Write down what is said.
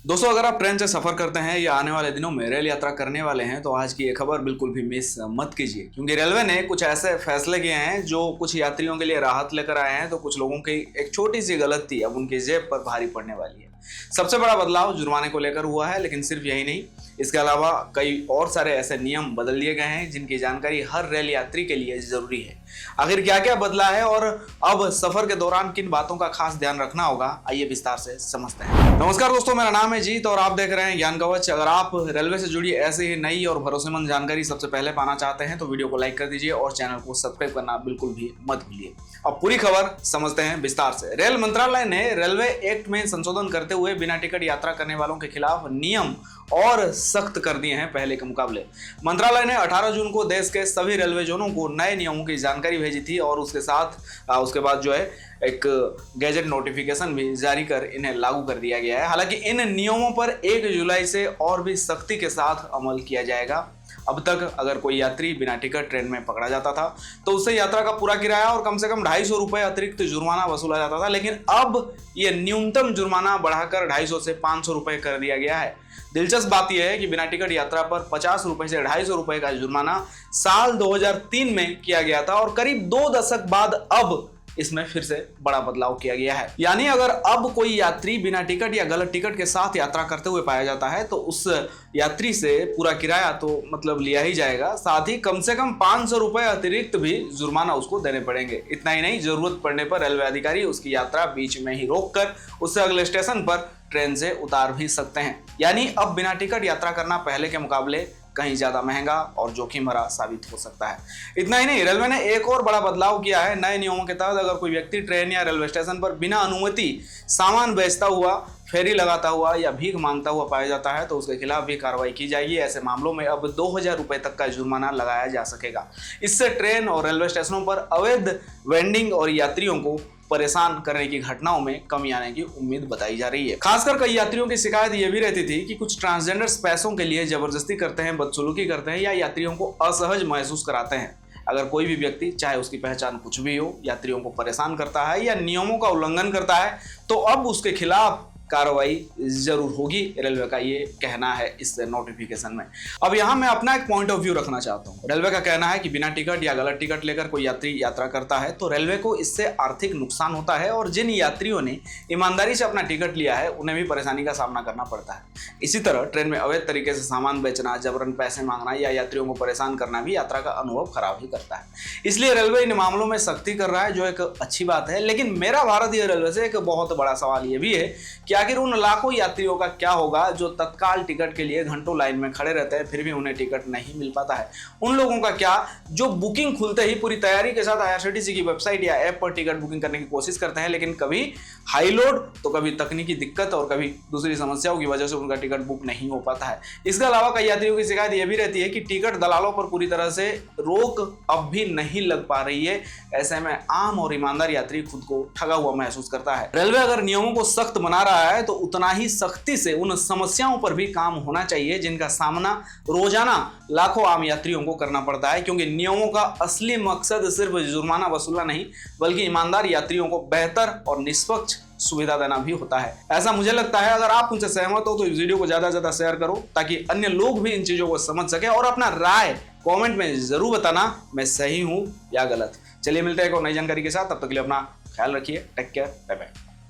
दोस्तों, अगर आप ट्रेन से सफर करते हैं या आने वाले दिनों में रेल यात्रा करने वाले हैं तो आज की ये खबर बिल्कुल भी मिस मत कीजिए, क्योंकि रेलवे ने कुछ ऐसे फैसले किए हैं जो कुछ यात्रियों के लिए राहत लेकर आए हैं तो कुछ लोगों की एक छोटी सी गलती अब उनकी जेब पर भारी पड़ने वाली है। सबसे बड़ा बदलाव जुर्माने को लेकर हुआ है, लेकिन सिर्फ यही नहीं, इसके अलावा कई और सारे ऐसे नियम बदल दिए गए हैं जिनकी जानकारी हर रेल यात्री के लिए जरूरी है। आखिर क्या क्या बदला है और अब सफर के दौरान किन बातों का खास ध्यान रखना होगा, आइए विस्तार से समझते हैं। नमस्कार दोस्तों, मेरा नाम है जीत और आप देख रहे हैं ज्ञान कवच। अगर आप रेलवे से जुड़ी ऐसी ही नई और भरोसेमंद जानकारी सबसे पहले पाना चाहते हैं तो वीडियो को लाइक कर दीजिए और चैनल को सब्सक्राइब करना बिल्कुल भी मत भूलिए। अब पूरी खबर समझते हैं विस्तार से। रेल मंत्रालय ने रेलवे एक्ट में संशोधन करते हुए बिना टिकट यात्रा करने वालों के खिलाफ नियम और सख्त कर दिए हैं पहले के मुकाबले। मंत्रालय ने 18 जून को देश के सभी रेलवे जोनों को नए नियमों की जानकारी भेजी थी और उसके बाद जो है एक गैजेट नोटिफिकेशन भी जारी कर इन्हें लागू कर दिया गया है। हालांकि इन नियमों पर 1 जुलाई से और भी सख्ती के साथ अमल किया जाएगा। अब तक अगर कोई यात्री बिना टिकट ट्रेन में पकड़ा जाता था तो उससे यात्रा का पूरा किराया और कम से कम 250 रुपए अतिरिक्त जुर्माना वसूला जाता था, लेकिन अब यह न्यूनतम जुर्माना बढ़ाकर 250 से 500 रुपए कर दिया गया है। दिलचस्प बात यह है कि बिना टिकट यात्रा पर 50 रुपए से 250 रुपए का जुर्माना साल 2003 में किया गया था और करीब 2 दशक बाद अब इसमें फिर से बड़ा बदलाव किया गया है। यानी अगर अब कोई यात्री बिना टिकट या गलत टिकट के साथ यात्रा करते हुए पाया जाता है तो उस यात्री से पूरा किराया तो मतलब लिया ही जाएगा, साथ ही कम से कम 500 रुपए अतिरिक्त भी जुर्माना उसको देने पड़ेंगे। इतना ही नहीं, जरूरत पड़ने पर रेलवे अधिकारी उसकी यात्रा बीच में ही रोककर उससे अगले स्टेशन पर ट्रेन से उतार भी सकते हैं। यानी अब बिना टिकट यात्रा करना पहले के मुकाबले कहीं ज्यादा महंगा और जोखिम भरा साबित हो सकता है। इतना ही नहीं, रेलवे ने एक और बड़ा बदलाव किया है। नए नियमों के तहत अगर कोई व्यक्ति ट्रेन या रेलवे स्टेशन पर बिना अनुमति सामान बेचता हुआ, फेरी लगाता हुआ या भीख मांगता हुआ पाया जाता है तो उसके खिलाफ भी कार्रवाई की जाएगी। ऐसे मामलों में अब 2000 रुपए तक का जुर्माना लगाया जा सकेगा। इससे ट्रेन और रेलवे स्टेशनों पर अवैध वेंडिंग और यात्रियों को परेशान करने की घटनाओं में कमी आने की उम्मीद बताई जा रही है। खासकर कई यात्रियों की शिकायत यह भी रहती थी कि कुछ ट्रांसजेंडर्स पैसों के लिए जबरदस्ती करते हैं, बदसलूकी करते हैं या यात्रियों को असहज महसूस कराते हैं। अगर कोई भी व्यक्ति, चाहे उसकी पहचान कुछ भी हो, यात्रियों को परेशान करता है या नियमों का उल्लंघन करता है तो अब उसके खिलाफ कार्रवाई जरूर होगी। रेलवे का ये कहना है इस नोटिफिकेशन में। अब यहां मैं अपना एक पॉइंट ऑफ व्यू रखना चाहता हूं। रेलवे का कहना है कि बिना टिकट या गलत टिकट लेकर कोई यात्री यात्रा करता है तो रेलवे को इससे आर्थिक नुकसान होता है और जिन यात्रियों ने ईमानदारी से अपना टिकट लिया है उन्हें भी परेशानी का सामना करना पड़ता है। इसी तरह ट्रेन में अवैध तरीके से सामान बेचना, जबरन पैसे मांगना या यात्रियों को परेशान करना भी यात्रा का अनुभव खराब ही करता है। इसलिए रेलवे इन मामलों में सख्ती कर रहा है, जो एक अच्छी बात है। लेकिन मेरा भारतीय रेलवे से एक बहुत बड़ा सवाल यह भी है कि आखिर उन लाखों यात्रियों का क्या होगा जो तत्काल टिकट के लिए घंटों लाइन में खड़े रहते हैं फिर भी उन्हें टिकट नहीं मिल पाता है। उन लोगों का क्या जो बुकिंग खुलते ही पूरी तैयारी के साथ आईआरसीटीसी की वेबसाइट या ऐप पर टिकट बुकिंग करने की कोशिश करते हैं, लेकिन कभी हाई लोड तो कभी तकनीकी दिक्कत और कभी दूसरी समस्याओं की वजह से उनका टिकट बुक नहीं हो पाता है। इसके अलावा कई यात्रियों की शिकायत यह भी रहती है कि टिकट दलालों पर पूरी तरह से रोक अब भी नहीं लग पा रही है। ऐसे में आम और ईमानदार यात्री खुद को ठगा हुआ महसूस करता है। रेलवे अगर नियमों को सख्त बना रहा है तो उतना ही सख्ती से उन समस्याओं पर भी काम होना चाहिए जिनका सामना रोजाना लाखों आम यात्रियों को करना पड़ता है, क्योंकि नियमों का असली मकसद सिर्फ जुर्माना वसूलना नहीं बल्कि ईमानदार यात्रियों को बेहतर और निष्पक्ष सुविधा देना भी होता है। ऐसा मुझे लगता है। अगर आप उनसे सहमत हो तो इस वीडियो को ज्यादा से ज्यादा शेयर करो ताकि अन्य लोग भी इन चीजों को समझ सके और अपना राय कमेंट में जरूर बताना मैं सही हूं या गलत। चलिए मिलते हैं एक और नई जानकारी के साथ, तब तक के लिए अपना ख्याल रखिए। Take care, bye bye.